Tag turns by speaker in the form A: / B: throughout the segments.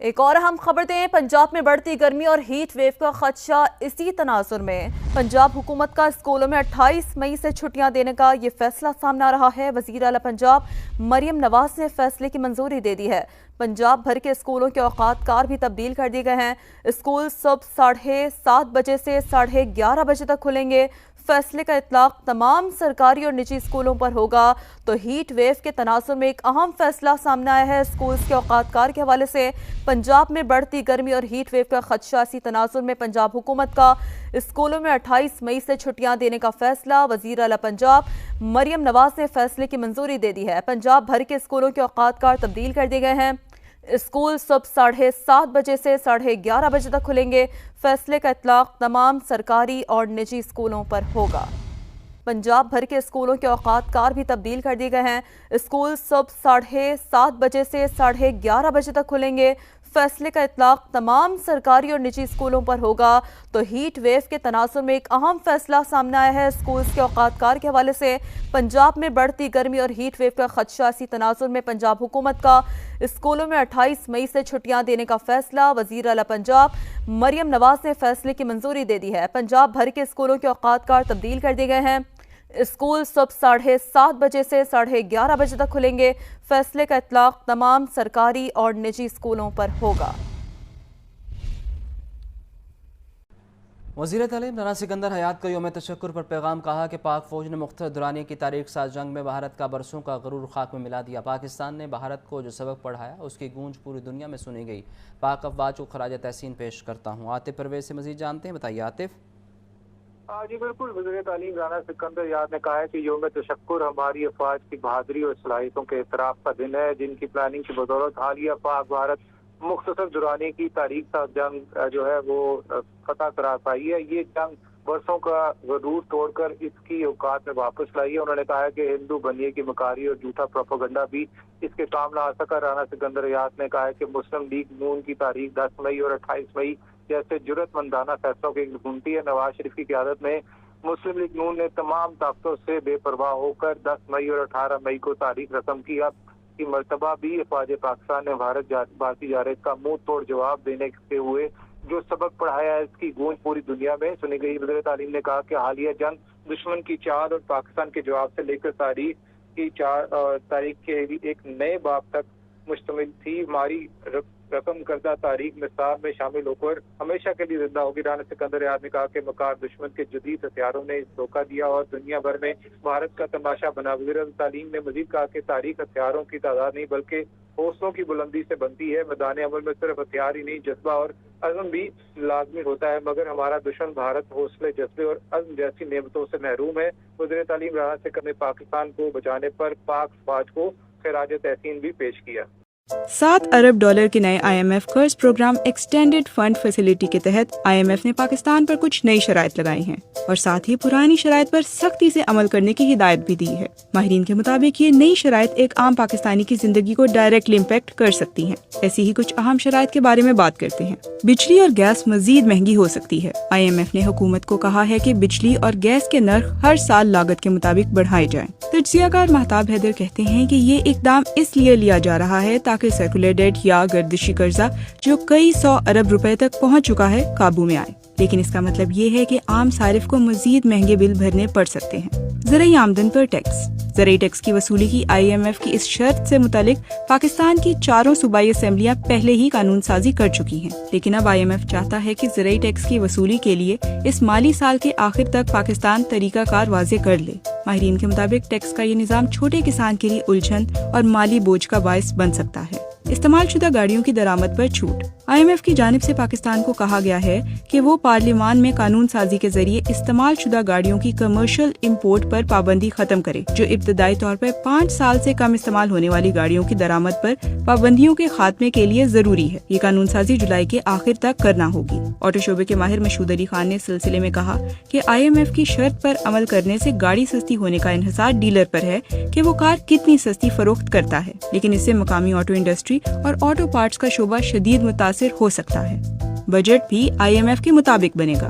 A: ایک اور اہم خبر دیں، پنجاب میں بڑھتی گرمی اور ہیٹ ویو کا خدشہ۔ اسی تناظر میں پنجاب حکومت کا اسکولوں میں 28 مئی سے چھٹیاں دینے کا یہ فیصلہ سامنے آ رہا ہے۔ وزیر اعلیٰ پنجاب مریم نواز نے فیصلے کی منظوری دے دی ہے۔ پنجاب بھر کے اسکولوں کے اوقات کار بھی تبدیل کر دیے گئے ہیں۔ اسکول صبح 7:30 بجے سے 11:30 بجے تک کھلیں گے۔ فیصلے کا اطلاق تمام سرکاری اور نجی اسکولوں پر ہوگا۔ تو ہیٹ ویو کے تناظر میں ایک اہم فیصلہ سامنے آیا ہے۔ اسکولز کے اوقات کار کے حوالے سے پنجاب میں بڑھتی گرمی اور ہیٹ ویو کا خدشہ۔ اسی تناظر میں پنجاب حکومت کا اسکولوں میں 28 مئی سے چھٹیاں دینے کا فیصلہ۔ وزیر اعلیٰ پنجاب مریم نواز نے فیصلے کی منظوری دے دی ہے۔ پنجاب بھر کے اسکولوں کے اوقات کار تبدیل کر دیے گئے ہیں۔ اسکول صبح 7:30 بجے سے 11:30 بجے تک کھلیں گے۔ فیصلے کا اطلاق تمام سرکاری اور نجی اسکولوں پر ہوگا۔ پنجاب بھر کے اسکولوں کے اوقات کار بھی تبدیل کر دیے گئے ہیں۔ اسکول صبح 7:30 بجے سے 11:30 بجے تک کھلیں گے۔ فیصلے کا اطلاق تمام سرکاری اور نجی اسکولوں پر ہوگا۔ تو ہیٹ ویو کے تناظر میں ایک اہم فیصلہ سامنے آیا ہے۔ اسکولز کے اوقات کار کے حوالے سے پنجاب میں بڑھتی گرمی اور ہیٹ ویو کا خدشہ۔ اسی تناظر میں پنجاب حکومت کا اسکولوں میں 28 مئی سے چھٹیاں دینے کا فیصلہ۔ وزیر اعلیٰ پنجاب مریم نواز نے فیصلے کی منظوری دے دی ہے۔ پنجاب بھر کے اسکولوں کے اوقات کار تبدیل کر دیے گئے ہیں۔ اسکول صبح 7:30 بجے سے 11:30 بجے تک کھلیں گے۔ فیصلے کا اطلاق تمام سرکاری اور نجی اسکولوں پر ہوگا۔
B: وزیر تعلیم رانا سکندر حیات کا یوم تشکر پر پیغام کہا کہ پاک فوج نے مختلف دورانیے کی تاریخ ساز جنگ میں بھارت کا برسوں کا غرور خاک میں ملا دیا۔ پاکستان نے بھارت کو جو سبق پڑھایا اس کی گونج پوری دنیا میں سنی گئی۔ پاک افواج کو خراج تحسین پیش کرتا ہوں۔ عاطف پرویز سے مزید جانتے ہیں، بتائیے عاطف۔
C: جی بالکل، وزیر تعلیم رانا سکندر حیات نے کہا ہے کہ یوم تشکر ہماری افواج کی بہادری اور صلاحیتوں کے اعتراف کا دن ہے، جن کی پلاننگ کی بدولت حالیہ پاک بھارت مختصر دورانی کی تاریخ ساز جنگ جو ہے وہ فتح قرار پائی ہے۔ یہ جنگ برسوں کا غرور توڑ کر اس کی اوقات میں واپس لائی ہے۔ انہوں نے کہا کہ ہندو بنیے کی مکاری اور جھوٹا پروپیگنڈا بھی اس کے کام نہ آ سکا۔ رانا سکندر حیات نے کہا کہ مسلم لیگ نون کی تاریخ 10 مئی اور 28 مئی جیسے جرأت مندانہ فیصلوں کی گھنٹی ہے۔ نواز شریف کی قیادت میں مسلم لیگ نون نے تمام طاقتوں سے بے پرواہ ہو کر 10 مئی اور 18 مئی کو تاریخ رقم کی۔ اب کی مرتبہ بھی افواج پاکستان نے بھارتی جارحیت کا منہ توڑ جواب دینے کے ہوئے جو سبق پڑھایا ہے اس کی گونج پوری دنیا میں سنی گئی۔ وزیر تعلیم نے کہا کہ حالیہ جنگ دشمن کی چال اور پاکستان کے جواب سے لے کر تاریخ کے ایک نئے باب تک مشتمل تھی۔ ہماری رقم کردہ تاریخ نصاب میں شامل ہو کر ہمیشہ کے لیے زندہ ہوگی۔ رانا سکندر حیات نے کہا کہ مکار دشمن کے جدید ہتھیاروں نے اس دھوکہ دیا اور دنیا بھر میں بھارت کا تماشا بنا۔ وزیر تعلیم نے مزید کہا کہ تاریخ ہتھیاروں کی تعداد نہیں بلکہ حوصلوں کی بلندی سے بنتی ہے۔ میدان عمل میں صرف ہتھیار ہی نہیں، جذبہ اور عزم بھی لازمی ہوتا ہے، مگر ہمارا دشمن بھارت حوصلے، جذبے اور عزم جیسی نعمتوں سے محروم ہے۔ وزیر تعلیم رانا سکندر نے پاکستان کو بچانے پر پاک فوج کو خراج تحسین بھی پیش کیا۔
D: $7 ارب کے نئے IMF قرض پروگرام ایکسٹینڈڈ فنڈ فیسلٹی کے تحت IMF نے پاکستان پر کچھ نئی شرائط لگائی ہیں اور ساتھ ہی پرانی شرائط پر سختی سے عمل کرنے کی ہدایت بھی دی ہے۔ ماہرین کے مطابق یہ نئی شرائط ایک عام پاکستانی کی زندگی کو ڈائریکٹلی امپیکٹ کر سکتی ہیں۔ ایسی ہی کچھ اہم شرائط کے بارے میں بات کرتے ہیں۔ بجلی اور گیس مزید مہنگی ہو سکتی ہے۔ IMF نے حکومت کو کہا ہے کہ بجلی اور گیس کے نرخ ہر سال لاگت کے مطابق بڑھائے جائیں۔ تجزیہ کار مہتاب حیدر کہتے ہیں کہ یہ اقدام اس لیے لیا جا رہا ہے تاکہ سرکولر ڈیٹ یا گردشی قرضہ جو کئی 100 ارب روپے تک پہنچ چکا ہے قابو میں آئے، لیکن اس کا مطلب یہ ہے کہ عام صارف کو مزید مہنگے بل بھرنے پڑ سکتے ہیں۔ زرعی آمدن پر ٹیکس۔ زرعی ٹیکس کی وصولی کی IMF کی اس شرط سے متعلق پاکستان کی 4 صوبائی اسمبلیاں پہلے ہی قانون سازی کر چکی ہیں، لیکن اب IMF چاہتا ہے کہ زرعی ٹیکس کی وصولی کے لیے اس مالی سال کے آخر تک پاکستان طریقہ کار واضح کر لے۔ ماہرین کے مطابق ٹیکس کا یہ نظام چھوٹے کسان کے لیے الجھن اور مالی بوجھ کا باعث بن سکتا ہے۔ استعمال شدہ گاڑیوں کی درآمد پر چھوٹ۔ IMF کی جانب سے پاکستان کو کہا گیا ہے کہ وہ پارلیمان میں قانون سازی کے ذریعے استعمال شدہ گاڑیوں کی کمرشل امپورٹ پر پابندی ختم کرے، جو ابتدائی طور پر 5 سال سے کم استعمال ہونے والی گاڑیوں کی درآمد پر پابندیوں کے خاتمے کے لیے ضروری ہے۔ یہ قانون سازی جولائی کے آخر تک کرنا ہوگی۔ آٹو شعبے کے ماہر مشہود علی خان نے اس سلسلے میں کہا کہ IMF کی شرط پر عمل کرنے سے گاڑی سستی ہونے کا انحصار ڈیلر پر ہے کہ وہ کار کتنی سستی فروخت کرتا ہے، لیکن اس سے مقامی آٹو انڈسٹری اور آٹو پارٹس کا شعبہ شدید متاثر ہو سکتا ہے۔ بجٹ بھی IMF کے مطابق بنے گا۔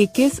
D: 21